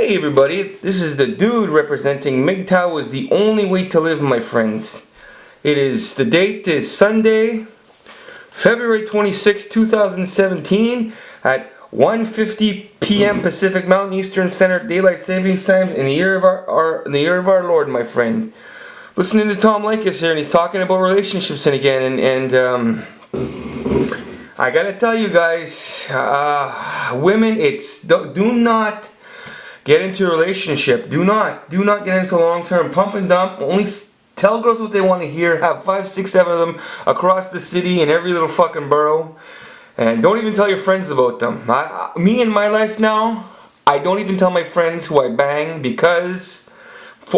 Hey everybody, this is the dude representing MGTOW is the only way to live, my friends. The date is Sunday, February 26, 2017 at 1:50 p.m. Pacific Mountain Eastern Standard Daylight Savings Time in the year of our Lord, my friend. Listening to Tom Likas here, and he's talking about relationships again, and I gotta tell you guys, women, do not get into a relationship. Do not get into long-term pump and dump. Only tell girls what they want to hear. Have 5, 6, 7 of them across the city in every little fucking borough. And don't even tell your friends about them. Me in my life now, I don't even tell my friends who I bang because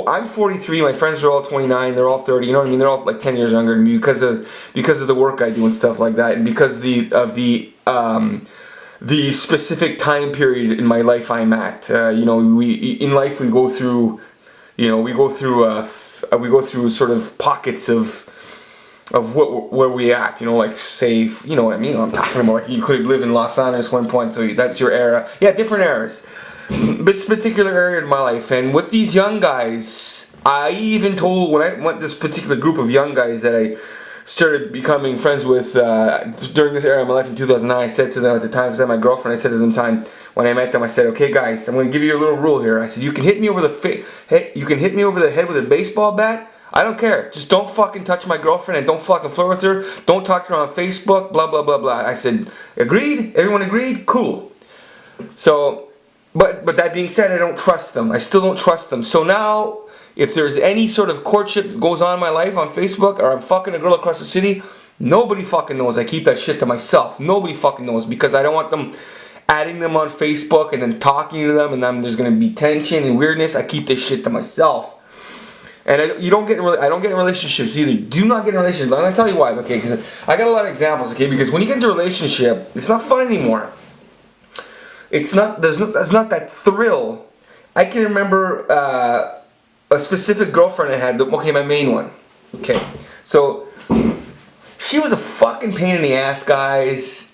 I'm 43. My friends are all 29. They're all 30. You know what I mean? They're all like 10 years younger than me because of the work I do and stuff like that, and because of the specific time period in my life I'm at. In life we go through sort of pockets of where we at. Like say, you know what I mean? I'm talking about like you could live in Los Angeles at one point, so that's your era. Yeah, different eras. But this particular area of my life, and with these young guys, I even told when I went this particular group of young guys that I started becoming friends with during this era of my life in 2009. I said to them at the time, because I had my girlfriend, I said to them when I met them, I said, okay guys, I'm going to give you a little rule here. I said, you can hit me over the head with a baseball bat. I don't care. Just don't fucking touch my girlfriend and don't fucking flirt with her. Don't talk to her on Facebook, blah, blah, blah, blah. I said, agreed? Everyone agreed? Cool. So, but that being said, I don't trust them. I still don't trust them. So now, if there's any sort of courtship that goes on in my life on Facebook, or I'm fucking a girl across the city, nobody fucking knows. I keep that shit to myself. Nobody fucking knows, because I don't want them adding them on Facebook and then talking to them, and then there's gonna be tension and weirdness. I keep this shit to myself. And I don't get in relationships either. Do not get in relationships. I'm gonna tell you why, okay? Because I got a lot of examples, okay? Because when you get into a relationship, it's not fun anymore. There's not that thrill. I can remember a specific girlfriend I had. Okay, my main one. Okay, so she was a fucking pain in the ass, guys,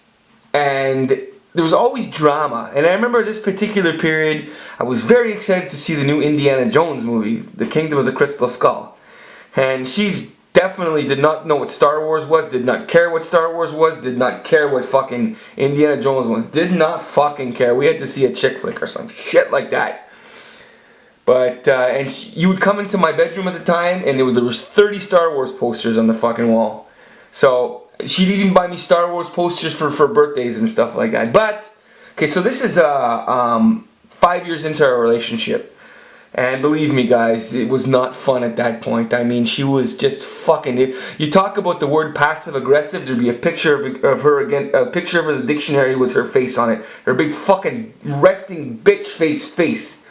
and there was always drama. And I remember this particular period, I was very excited to see the new Indiana Jones movie, The Kingdom of the Crystal Skull. And she definitely did not know what Star Wars was, did not care what Star Wars was, did not care what fucking Indiana Jones was, did not fucking care. We had to see a chick flick or some shit like that. But, you would come into my bedroom at the time, and there was 30 Star Wars posters on the fucking wall. So, she'd even buy me Star Wars posters for birthdays and stuff like that. But, okay, so this is 5 years into our relationship. And believe me, guys, it was not fun at that point. I mean, she was just fucking... You talk about the word passive-aggressive, there'd be a picture of her again, a picture of her in the dictionary with her face on it. Her big fucking resting bitch face.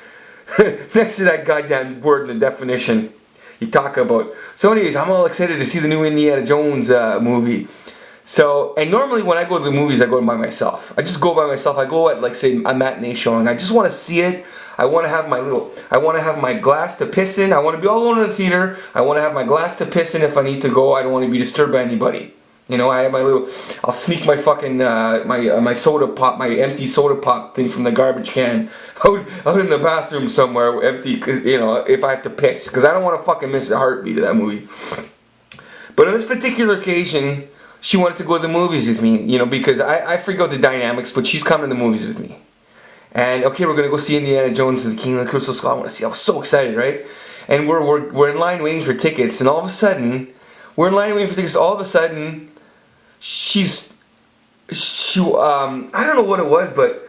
Next to that goddamn word in the definition you talk about. So anyways, I'm all excited to see the new Indiana Jones movie. So, and normally when I go to the movies, I go by myself. I just go by myself. I go at, like, say, a matinee showing. I just want to see it. I want to have my glass to piss in. I want to be all alone in the theater. I want to have my glass to piss in if I need to go. I don't want to be disturbed by anybody. I have I'll sneak my fucking, my soda pop, my empty soda pop thing from the garbage can out in the bathroom somewhere, empty, cause, if I have to piss, because I don't want to fucking miss a heartbeat of that movie. But on this particular occasion, she wanted to go to the movies with me, because I figure out the dynamics, but she's coming to the movies with me. And, okay, we're going to go see Indiana Jones and the King of the Crystal Skull. I want to see. I was so excited, right? And we're in line waiting for tickets, and all of a sudden, I don't know what it was, but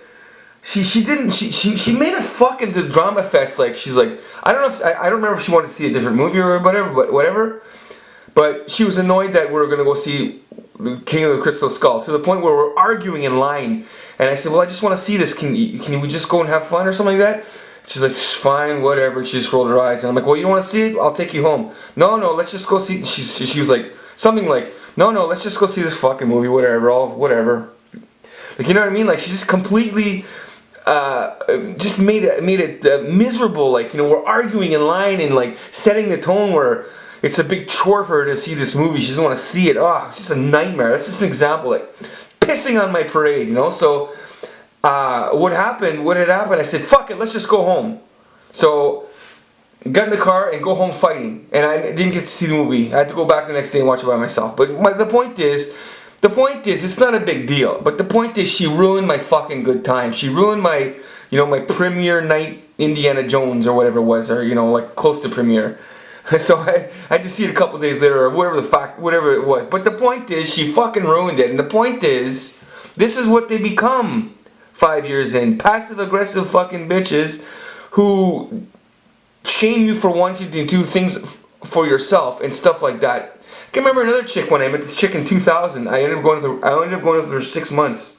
she made a fucking drama fest. Like, she's like, I don't remember if she wanted to see a different movie or whatever, but she was annoyed that we were gonna go see the King of the Crystal Skull, to the point where we're arguing in line. And I said, well, I just want to see this. Can we just go and have fun or something like that? She's like, fine, whatever. And she just rolled her eyes, and I'm like, well, you don't want to see it? I'll take you home. No, let's just go see. She was like something like, no, let's just go see this fucking movie, whatever. Like, you know what I mean? Like, she just completely just made it miserable. Like, we're arguing in line and, like, setting the tone where it's a big chore for her to see this movie. She doesn't want to see it. Oh, it's just a nightmare. That's just an example. Like, pissing on my parade, So what happened? What had happened? I said, fuck it, let's just go home. So, got in the car and go home fighting. And I didn't get to see the movie. I had to go back the next day and watch it by myself. But the point is, it's not a big deal. But the point is, she ruined my fucking good time. She ruined my, my premiere night Indiana Jones or whatever it was, or, like close to premiere. So I had to see it a couple days later, or whatever it was. But the point is, she fucking ruined it. And the point is, this is what they become 5 years in. Passive-aggressive fucking bitches who shame you for wanting to do things for yourself and stuff like that. I can remember another chick when I met this chick in 2000. I ended up going with her 6 months.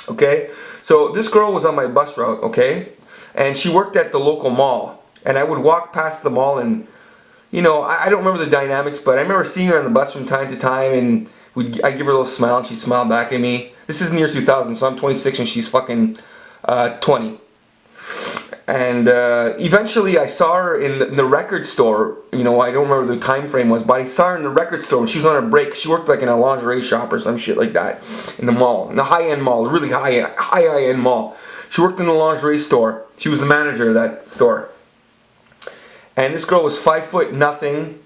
Okay? So this girl was on my bus route, okay? And she worked at the local mall. And I would walk past the mall and, I don't remember the dynamics, but I remember seeing her on the bus from time to time, and I'd give her a little smile and she'd smile back at me. This is in the year 2000, so I'm 26 and she's fucking 20. And eventually I saw her in the record store. I don't remember the time frame was, but I saw her in the record store when she was on her break. She worked like in a lingerie shop or some shit like that in the mall, in the high-end mall, a really high-end mall. She worked in the lingerie store. She was the manager of that store. And this girl was 5 foot nothing,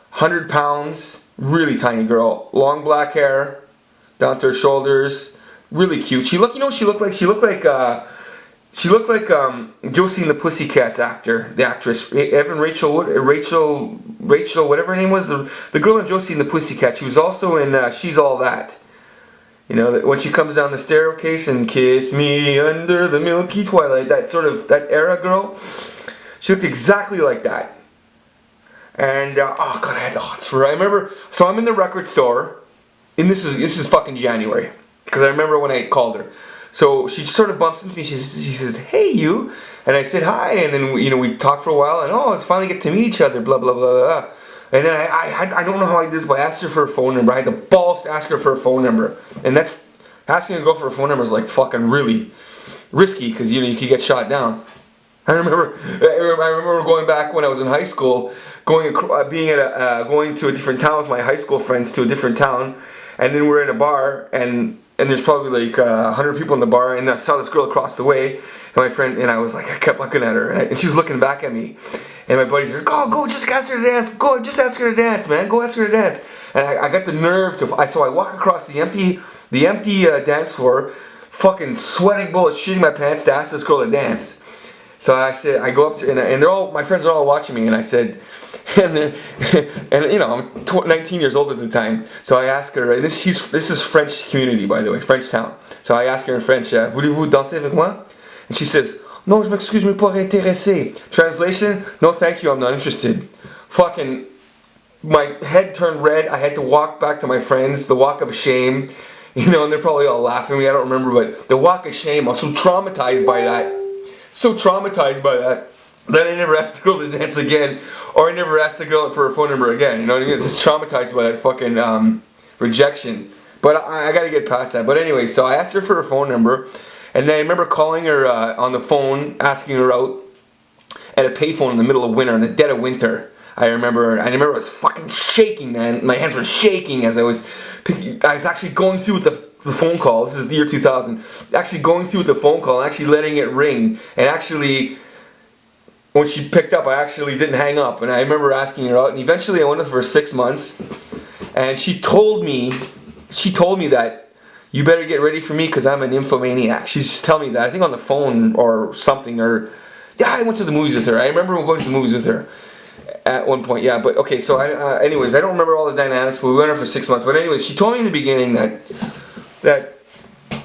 100 pounds, really tiny girl, long black hair down to her shoulders, really cute. She looked like Josie and the Pussycats the actress, Rachel, whatever her name was, the girl in Josie and the Pussycats. She was also in She's All That. When she comes down the staircase and kiss me under the milky twilight, that era girl. She looked exactly like that. And, oh God, I had the hots for her. I remember, so I'm in the record store, and this is fucking January, because I remember when I called her. So she sort of bumps into me, she says, hey you, and I said hi, and then, we talked for a while, and let's finally get to meet each other, blah, blah, blah, blah. And then I don't know how I did this, but I asked her for her phone number. I had the balls to ask her for her phone number. And that's, asking a girl for her phone number is like fucking really risky, because, you could get shot down. I remember going back when I was in high school, going to a different town with my high school friends to a different town, and then we're in a bar, and there's probably like 100 people in the bar, and I saw this girl across the way, and my friend, and I was like, I kept looking at her, and she was looking back at me, and my buddies were like, go, just ask her to dance, go, just ask her to dance, man, go ask her to dance, and I got the nerve so I walk across the empty dance floor, fucking sweating bullets, shitting my pants to ask this girl to dance. So I said, I go up to, and my friends are all watching me, and I said, and I'm 19 years old at the time, so I ask her, this is French community, by the way, French town. So I ask her in French, voulez-vous danser avec moi? And she says, non, je m'excuse, mais pas intéressé. Translation, no thank you, I'm not interested. Fucking, my head turned red, I had to walk back to my friends, the walk of shame, and they're probably all laughing at me, I don't remember, but the walk of shame, I was so traumatized by that. That I never asked the girl to dance again, or I never asked the girl for her phone number again. You know what I mean? It's just traumatized by that fucking rejection. But I gotta get past that. But anyway, so I asked her for her phone number, and then I remember calling her on the phone, asking her out at a payphone in the middle of winter, in the dead of winter. I remember I was fucking shaking, man. My hands were shaking as I was actually going through with the phone call. This is the year 2000. Actually going through with the phone call and actually letting it ring. And actually, when she picked up, I actually didn't hang up. And I remember asking her out. And eventually I went with her for 6 months. And she told me that, you better get ready for me because I'm an nymphomaniac. She's just telling me that. I think on the phone or something. Yeah, I went to the movies with her. I remember going to the movies with her. At one point, yeah, but okay, so anyways, I don't remember all the dynamics, but we went on for 6 months. But anyways, she told me in the beginning that,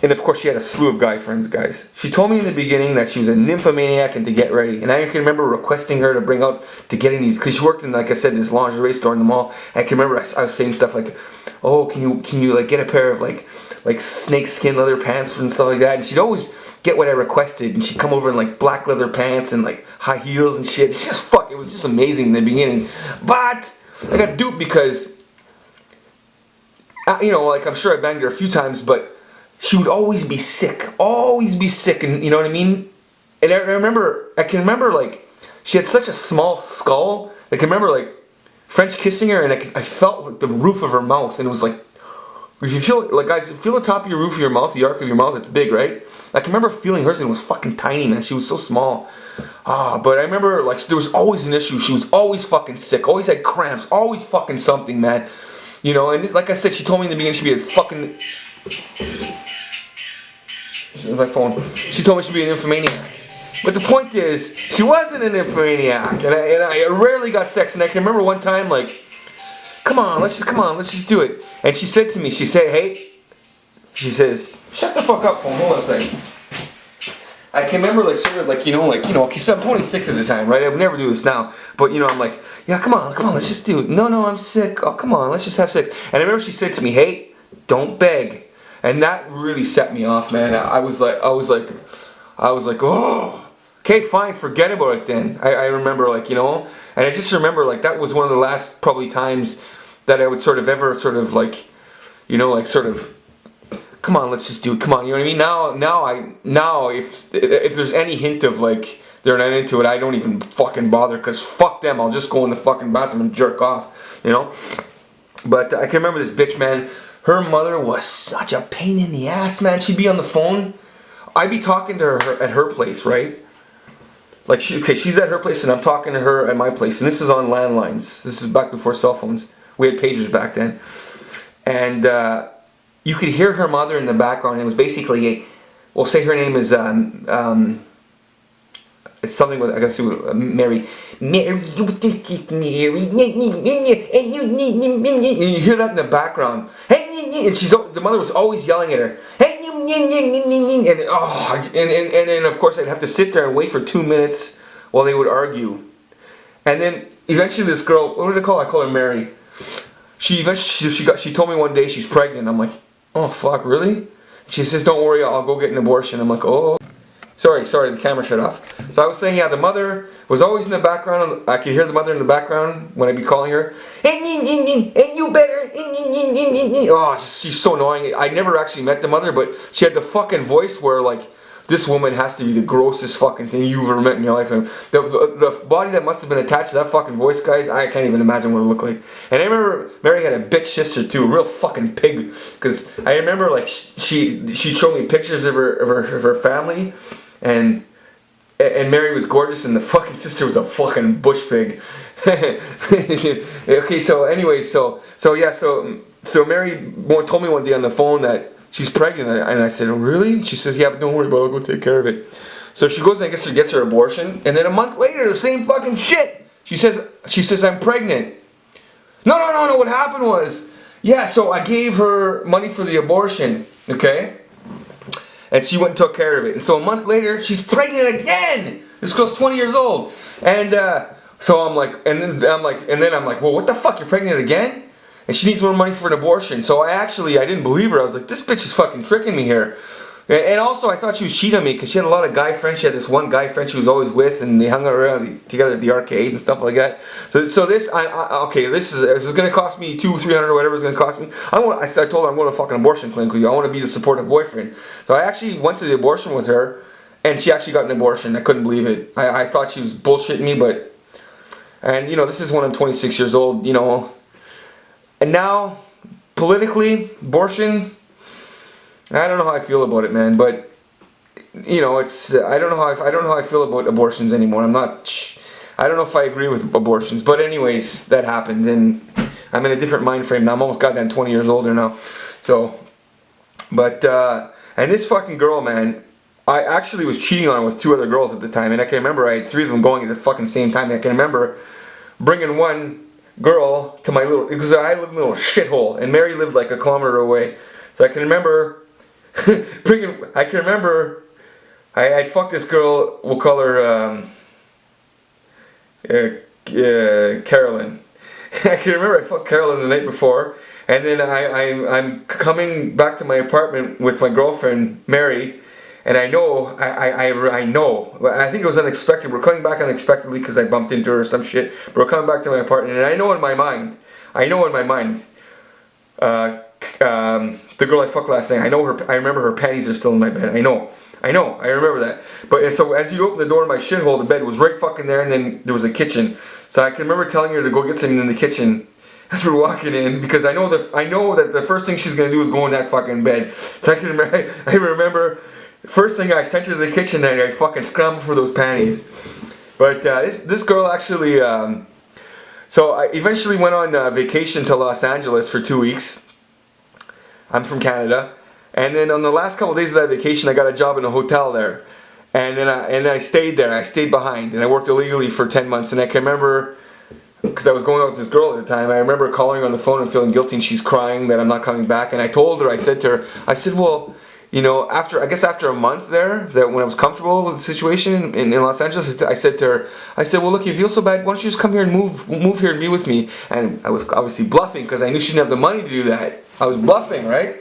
and of course she had a slew of guys. She told me in the beginning that she was a nymphomaniac and to get ready. And I can remember requesting her to bring out, to getting these, because she worked in, like I said, this lingerie store in the mall. And I can remember I was saying stuff like, oh, can you like get a pair of like snakeskin leather pants and stuff like that. And she'd always get what I requested, and she'd come over in like black leather pants and like high heels and shit. It's just it was just amazing in the beginning. But I got duped because, like I'm sure I banged her a few times, but she would always be sick, and you know what I mean? And I can remember like, she had such a small skull. I can remember like French kissing her, and I felt like the roof of her mouth, and it was like, If you feel, like guys, feel the top of your roof of your mouth, the arc of your mouth, it's big, right? I can remember feeling hers and it was fucking tiny, man. She was so small. But I remember, like, there was always an issue. She was always fucking sick, always had cramps, always fucking something, man. You know, and this, like I said, she told me in the beginning she'd be a fucking... My phone. She told me she'd be an nymphomaniac. But the point is, she wasn't an nymphomaniac. And I rarely got sex. And I can remember one time, like, come on, let's just do it. And she said to me, she says, shut the fuck up, phone, hold on a second. I can remember, like, sort of, like, because I'm 26 at the time, right? I would never do this now. But, I'm like, yeah, come on, let's just do it. No, I'm sick. Oh, come on, let's just have sex. And I remember she said to me, hey, don't beg. And that really set me off, man. I was like, oh. Okay, fine, forget about it then. I remember, like, and I just remember, like, that was one of the last probably times that I would sort of ever sort of like, sort of, come on, let's just do it. Come on, you know what I mean? Now, if there's any hint of like they're not into it, I don't even fucking bother, because fuck them. I'll just go in the fucking bathroom and jerk off, But I can remember this bitch, man. Her mother was such a pain in the ass, man. She'd be on the phone. I'd be talking to her at her place, right? Like, she's at her place and I'm talking to her at my place. And this is on landlines. This is back before cell phones. We had pagers back then. And you could hear her mother in the background. It was basically, we'll say her name is, it's something with, I gotta say, Mary. Mary, you did it, Mary. And you hear that in the background. And the mother was always yelling at her. And then of course I'd have to sit there and wait for 2 minutes while they would argue. And then eventually this girl, what did I call her? I call her Mary. She told me one day she's pregnant. I'm like, oh fuck, really? She says, don't worry, I'll go get an abortion. I'm like, oh. Sorry, the camera shut off. So I was saying, yeah, the mother was always in the background. I could hear the mother in the background when I'd be calling her. And you better. Oh, she's so annoying. I never actually met the mother, but she had the fucking voice where, like, this woman has to be the grossest fucking thing you've ever met in your life. And the body that must have been attached to that fucking voice, guys, I can't even imagine what it looked like. And I remember Mary had a bitch sister too, a real fucking pig. Because I remember, like, she showed me pictures of her family. And Mary was gorgeous, and the fucking sister was a fucking bush pig. Okay, so anyway, so Mary told me one day on the phone that she's pregnant, and I said, oh really? She says, yeah, but don't worry about it, I'll go take care of it. So she goes and gets her abortion, and then a month later, the same fucking shit. She says I'm pregnant. No, what happened was, yeah, so I gave her money for the abortion, okay? And she went and took care of it. And so a month later, she's pregnant again. This girl's 20 years old. And so I'm like, well, what the fuck? You're pregnant again? And she needs more money for an abortion. So I didn't believe her. I was like, this bitch is fucking tricking me here. And also, I thought she was cheating on me because she had a lot of guy friends. She had this one guy friend she was always with, and they hung around together at the arcade and stuff like that. So this, this is going to cost me $200, $300 or whatever it's going to cost me. I told her I'm going to a fucking abortion clinic with you. I want to be the supportive boyfriend. So I actually went to the abortion with her, and she actually got an abortion. I couldn't believe it. I thought she was bullshitting me, and this is when I'm 26 years old, And now, politically, abortion, I don't know how I feel about it, man, but it's I don't know how I feel about abortions anymore. I don't know if I agree with abortions, but anyways, that happened, and I'm in a different mind frame now. I'm almost goddamn 20 years older now. So, but and this fucking girl, man, I actually was cheating on her with 2 other girls at the time, and I can remember I had 3 of them going at the fucking same time. And I can remember bringing one girl to my because I lived in a little shithole, and Mary lived like a kilometer away. So I can remember I'd fucked this girl, we'll call her Carolyn. I can remember I fucked Carolyn the night before, and then I'm coming back to my apartment with my girlfriend Mary, and I know, I think it was unexpected. We're coming back unexpectedly because I bumped into her or some shit. But we're coming back to my apartment, and I know in my mind, the girl I fucked last night, I remember her panties are still in my bed. I remember that. But so as you open the door to my shithole, the bed was right fucking there, and then there was a kitchen. So I can remember telling her to go get something in the kitchen, as we're walking in, because I know that the first thing she's gonna do is go in that fucking bed. So I remember first thing I sent her to the kitchen that I fucking scrambled for those panties. But this girl actually, so I eventually went on vacation to Los Angeles for 2 weeks. I'm from Canada, and then on the last couple of days of that vacation, I got a job in a hotel there, and then I stayed there. I stayed behind, and I worked illegally for 10 months. And I can remember, because I was going out with this girl at the time, I remember calling her on the phone and feeling guilty, and she's crying that I'm not coming back. And I told her, I said, well, you know, after a month there, that when I was comfortable with the situation in Los Angeles, I said to her, well, look, if you feel so bad, why don't you just come here and move here and be with me? And I was obviously bluffing because I knew she didn't have the money to do that. I was bluffing, right?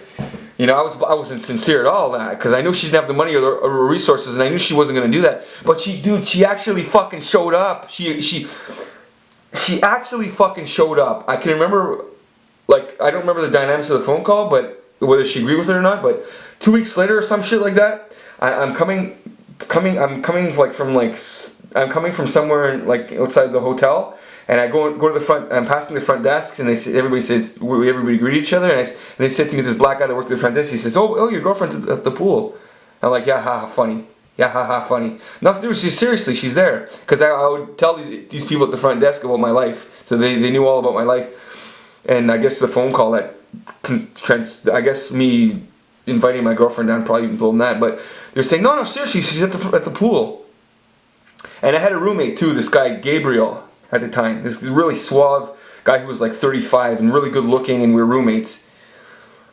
You know, I wasn't sincere at all that, because I knew she didn't have the money or the resources, and I knew she wasn't going to do that. But she actually fucking showed up. She actually fucking showed up. I can remember, like, I don't remember the dynamics of the phone call, but whether she agreed with it or not, but 2 weeks later or some shit like that, I'm coming from somewhere like outside the hotel, and I go to the front. I'm passing the front desks, and everybody greet each other, and they said to me, this black guy that worked at the front desk, he says, oh, your girlfriend's at the pool. I'm like, yeah, haha, funny. Yeah, haha, funny. No, seriously, she's there, because I would tell these people at the front desk about my life, so they knew all about my life, and I guess the phone call that. I guess me inviting my girlfriend down probably even told them that, but they're saying, no, seriously, she's at the pool. And I had a roommate too, this guy Gabriel at the time, this really suave guy who was like 35 and really good looking, and we were roommates.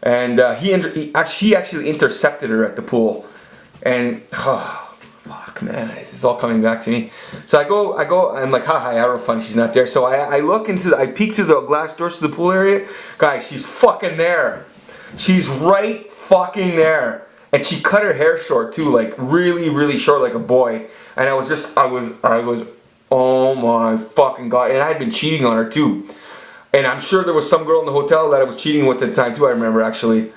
And he actually intercepted her at the pool, and fuck, man, it's all coming back to me. So I go, I'm like, hi, how fun, she's not there. So I peek through the glass doors to the pool area. Guys, she's fucking there. She's right fucking there. And she cut her hair short too, like really, really short, like a boy. And I was, oh my fucking God. And I had been cheating on her too. And I'm sure there was some girl in the hotel that I was cheating with at the time too, I remember actually.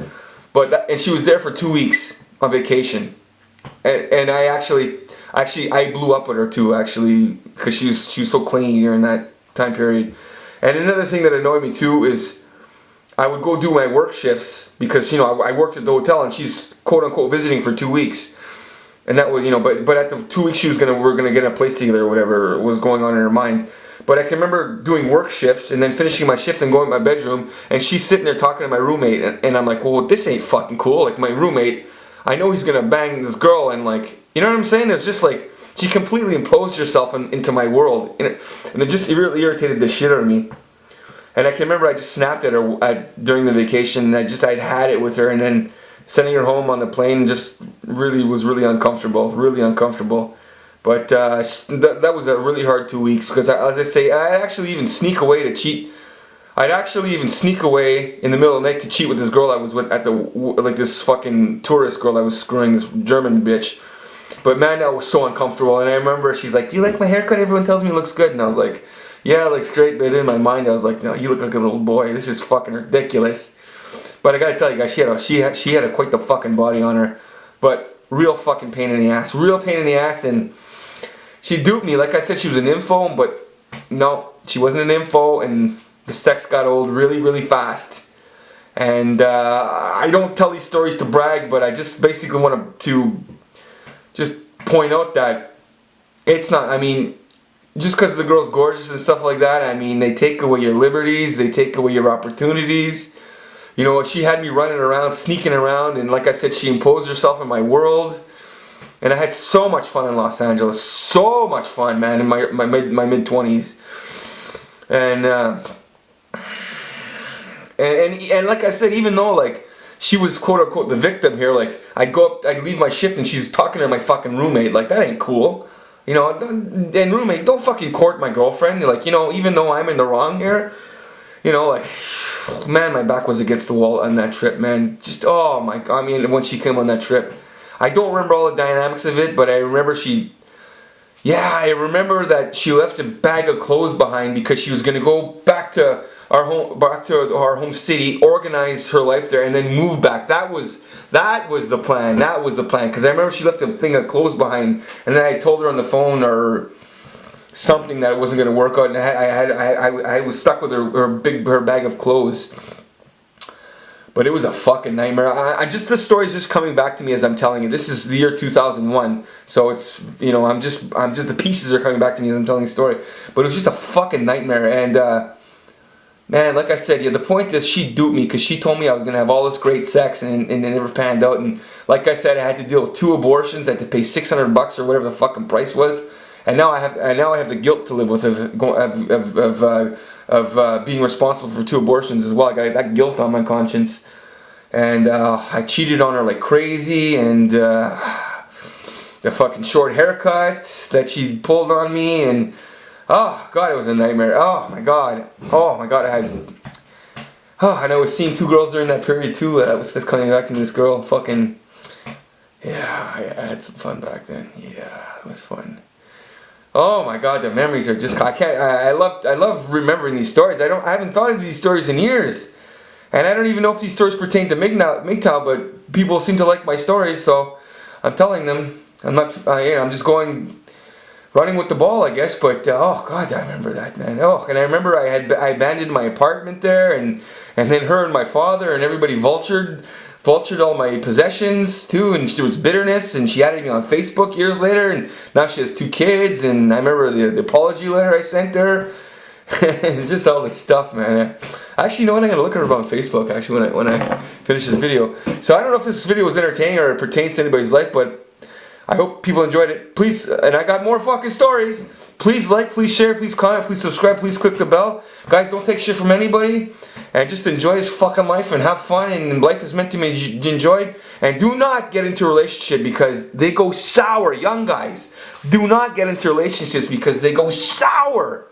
And she was there for 2 weeks on vacation. And I blew up with her too, actually, because she was so clingy during that time period. And another thing that annoyed me too is I would go do my work shifts, because, you know, I worked at the hotel, and she's quote unquote visiting for 2 weeks, and that was, you know, but at the 2 weeks we're gonna get in a place together or whatever was going on in her mind. But I can remember doing work shifts and then finishing my shift and going to my bedroom, and she's sitting there talking to my roommate, and I'm like, well, this ain't fucking cool. Like, my roommate, I know he's gonna bang this girl, and like, you know what I'm saying? It's just like, she completely imposed herself into my world, and it just really irritated the shit out of me. And I can remember I just snapped at her during the vacation, and I'd had it with her, and then sending her home on the plane just was really uncomfortable. But that was a really hard 2 weeks, because as I say, I'd actually even sneak away to cheat. I'd actually even sneak away in the middle of the night to cheat with this girl I was with like this fucking tourist girl I was screwing, this German bitch. But man, that was so uncomfortable. And I remember she's like, do you like my haircut? Everyone tells me it looks good. And I was like, yeah, it looks great. But in my mind, I was like, no, you look like a little boy. This is fucking ridiculous. But I gotta tell you guys, she had quite the fucking body on her. But real fucking pain in the ass. And she duped me. Like I said, she was an info, but no, she wasn't an info, and the sex got old really, really fast. And I don't tell these stories to brag, but I just basically want to just point out that it's not, I mean, just because the girl's gorgeous and stuff like that, I mean, they take away your liberties, they take away your opportunities. You know, she had me running around, sneaking around, and like I said, she imposed herself in my world. And I had so much fun in Los Angeles, so much fun, man, in my mid-20s. And like I said, even though like she was quote unquote the victim here, like I'd leave my shift and she's talking to my fucking roommate, like that ain't cool. You know, and roommate, don't fucking court my girlfriend. Like, you know, even though I'm in the wrong here, you know, like, man, my back was against the wall on that trip, man. Just, oh my God, I mean, when she came on that trip. I don't remember all the dynamics of it, but I remember I remember that she left a bag of clothes behind because she was going to go back to our home city, organize her life there, and then move back. That was the plan. Because I remember she left a thing of clothes behind, and then I told her on the phone, or something that wasn't going to work out, and I was stuck with her bag of clothes. But it was a fucking nightmare. The story's just coming back to me as I'm telling you. This is the year 2001, so it's, I'm just the pieces are coming back to me as I'm telling the story. But it was just a fucking nightmare, and man, like I said, the point is she duped me because she told me I was gonna have all this great sex, and it never panned out. And like I said, I had to deal with 2 abortions. I had to pay $600 or whatever the fucking price was, and now I have the guilt to live with of being responsible for 2 abortions as well. I got that guilt on my conscience, and I cheated on her like crazy, and the fucking short haircut that she pulled on me, and oh god, it was a nightmare. Oh my god, and I was seeing 2 girls during that period too. That's coming back to me. This girl, fucking, yeah, I had some fun back then. Yeah, it was fun. Oh my god, the memories are just, I love remembering these stories. I haven't thought of these stories in years. And I don't even know if these stories pertain to MGTOW, but people seem to like my stories, so I'm telling them. I'm not, I'm just running with the ball, I guess, but oh god, I remember that, man. Oh, and I remember I abandoned my apartment there, and then her and my father and everybody vultured all my possessions too, and there was bitterness, and she added me on Facebook years later, and now she has 2 kids, and I remember the apology letter I sent her. Just all this stuff, man. Actually, you know what? I'm gonna look her up on Facebook actually when I finish this video. So I don't know if this video was entertaining or it pertains to anybody's life, but I hope people enjoyed it. Please, and I got more fucking stories. Please like, please share, please comment, please subscribe, please click the bell. Guys, don't take shit from anybody. And just enjoy this fucking life and have fun. And life is meant to be enjoyed. And do not get into a relationship because they go sour. Young guys, do not get into relationships because they go sour.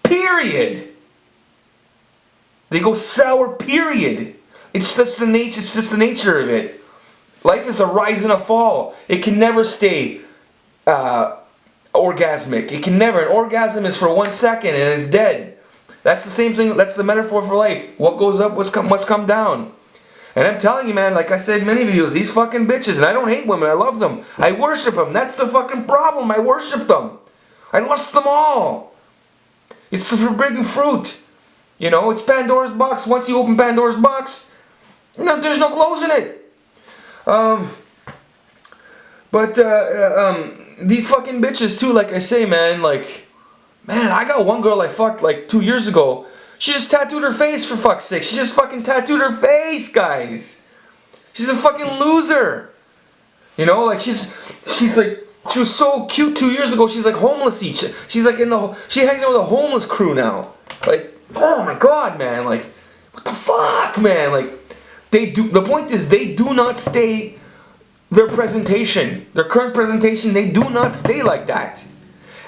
Period. They go sour, period. It's just the nature of it. Life is a rise and a fall. It can never stay orgasmic. It can never. An orgasm is for 1 second and it's dead. That's the same thing. That's the metaphor for life. What goes up must come down. And I'm telling you, man, like I said in many videos, these fucking bitches, and I don't hate women, I love them. I worship them. That's the fucking problem. I worship them. I lust them all. It's the forbidden fruit. It's Pandora's box. Once you open Pandora's box, there's no closing it. These fucking bitches too, like I say, man, I got one girl I fucked like 2 years ago. She just tattooed her face, for fuck's sake. She just fucking tattooed her face, guys. She's a fucking loser. She was so cute 2 years ago. She's like homeless-y. She's like she hangs out with a homeless crew now. Oh my god, man. What the fuck, man? The point is, they do not stay their presentation. Their current presentation, they do not stay like that.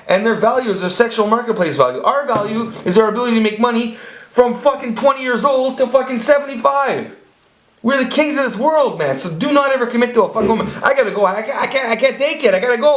And their value is their sexual marketplace value. Our value is our ability to make money from fucking 20 years old to fucking 75. We're the kings of this world, man. So do not ever commit to a fucking woman. I gotta go. I can't take it. I gotta go.